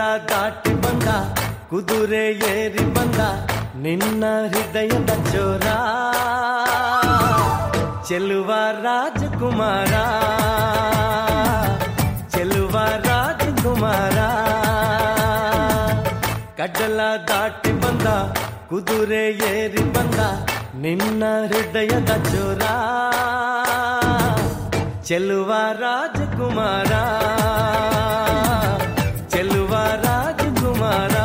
ಕಡಲ ದಾಟಿ ಬಂದ ಕುದುರೆ ಏರಿ ಬಂದ ನಿನ್ನ ಹೃದಯದ ಚೋರ ಚೆಲುವ ರಾಜಕುಮಾರ ಚೆಲುವ ರಾಜಕುಮಾರ ಕಡಲ ದಾಟಿ ಬಂದ ಕುದುರೆ ಏರಿ ಬಂದ ನಿನ್ನ ಹೃದಯದ ಚೋರ ಚೆಲುವ ರಾಜಕುಮಾರ ಚೆಲುವ ರಾಜಕುಮಾರ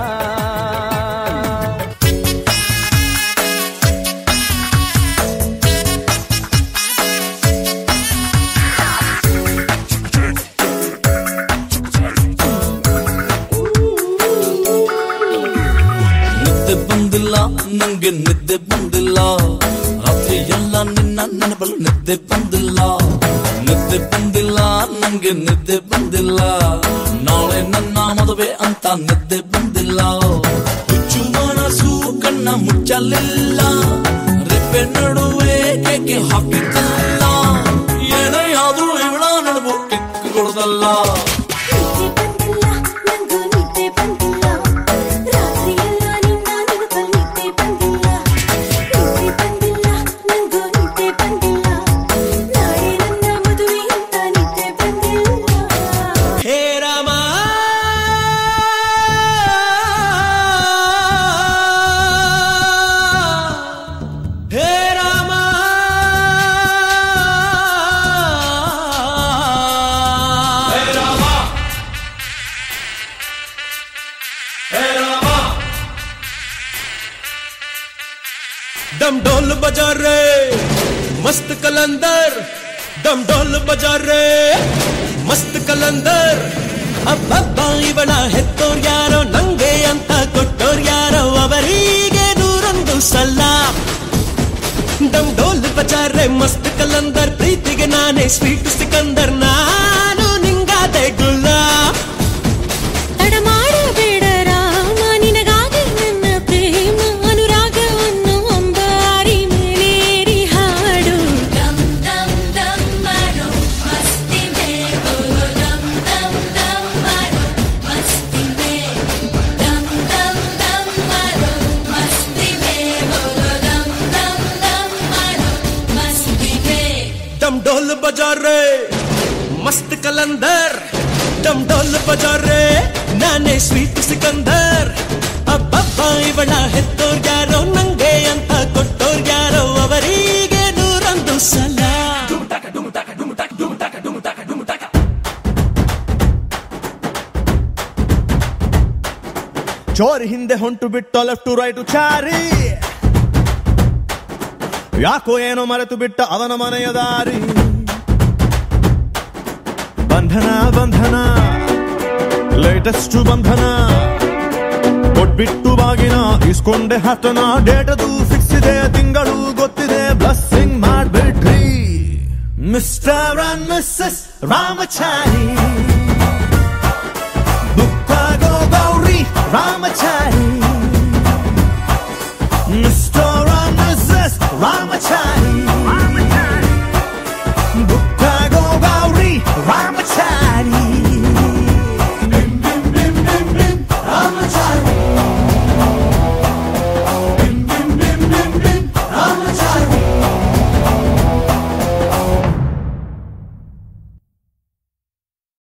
ನಿದ್ದೆ ಬಂದಿಲ್ಲ ನಂಗೆ ನಿದ್ದೆ ಬಂದಿಲ್ಲ ರಾತ್ರಿ ಎಲ್ಲ ನಿನ್ನ ನೆನಪಲ್ಲಿ ನಿದ್ದೆ ಬಂದಿಲ್ಲ ನಿದ್ದೆ ಬಂದಿಲ್ಲ ನಂಗೆ ನಿದ್ದೆ ಬಂದಿಲ್ಲ ನಾಳೆ ನನ್ನ ಮದುವೆ ಅಂತ ನಿದ್ದೆ ಬಂದಿಲ್ಲ ಹುಚ್ಚು ಮನಸ್ಸು ಕಣ್ಣ ಮುಚ್ಚಲಿಲ್ಲ ರೆಪ್ಪೆ ನಡುವೆ ಕೇಕೆ ಹಾಕಿದ್ದಲ್ಲ ಏನೇ ಆದ್ರೂ ಇವಳ ನಡುವು ಕಿಕ್ಕುಗೊಳ್ದಲ್ಲ डम ढोल बजा रे मस्त कलंदर डम ढोल बजा रे मस्त कलंदर अಬ್ಬಬ್ಬಾ ಇವಳ ಹೆತ್ತೋರ್ ಯಾರೋ ನಂಗೆ ಅಂತ ಕೊಟ್ಟೋರ್ ಯಾರೋ ಅವರಿಗೆ ನೂರೊಂದು ಸಲ ಡಮ್ ಢೋಲ್ ಬಜಾ ರೇ ಮಸ್ತ್ ಕಲಂದರ್ ಪ್ರೀತಿಗೆ ನಾನೇ ಸ್ವೀಟ್ ಸಿಕಂದರ್ ನಾನು ನಿಂಗಾದೆ ಗುಲ್ಲ ತಡ ಮಾಡಬೇಡ ರಾಮ ನಿನಗಾಗಿ ನನ್ನ ಪ್ರೇಮ ಅನುರಾಗವನ್ನು ಅಂಬಾರಿ ಮೇಲೇರಿ ಹಾಡು dum dum dum maro masti me bolo dum dum dum maro masti me dum dum dum maro masti me bolo dum dum dum maro masti me डम ढोल बजा रे मस्त कलंदर डम ढोल बजा रे नाने ಸ್ವೀಟ್ ಸಿಕಂದರ್ ಅಬ್ಬಬ್ಬಾ ಇವಳ ಹೆತ್ತೋರ್ ಯಾರೋ ನಂಗೆ ಅಂತ ಕೊಟ್ಟೋರ್ ಯಾರೋ ಅವರಿಗೆ ನೂರೊಂದು ಸಲ ಚೋರಿ ಹಿಂದೆ ಹೊಂಟು ಬಿಟ್ಟು ಲೆಫ್ಟ್ ರೈಟ್ ಚಾರಿ ಯಾಕೋ ಏನೋ ಮರೆತು ಬಿಟ್ಟ ಅವನ ಮನೆಯ ದಾರಿ ಬಂಧನ ಬಂಧನ ಲೇಟೆಸ್ಟ್ ಬಂಧನ ಕೊಟ್ಬಿಟ್ಟು ಬಾಗಿನ ಇಸ್ಕೊಂಡೆ ಹತ್ತನ ಡೇಟದು ಫಿಕ್ಸ್ ಇದೆ ತಿಂಗಳು ಗೊತ್ತಿದೆ ಬ್ಲಸ್ಸಿಂಗ್ ಮಾಡ್ಬಿಟ್ರಿ ಮಿಸ್ಟರ್ ಅಂಡ್ ಮಿಸ್ಸಸ್ ರಾಮಚಾರಿ ಬುಕ್ಕಾಗೋ ಗೌರಿ ರಾಮಚಾರಿ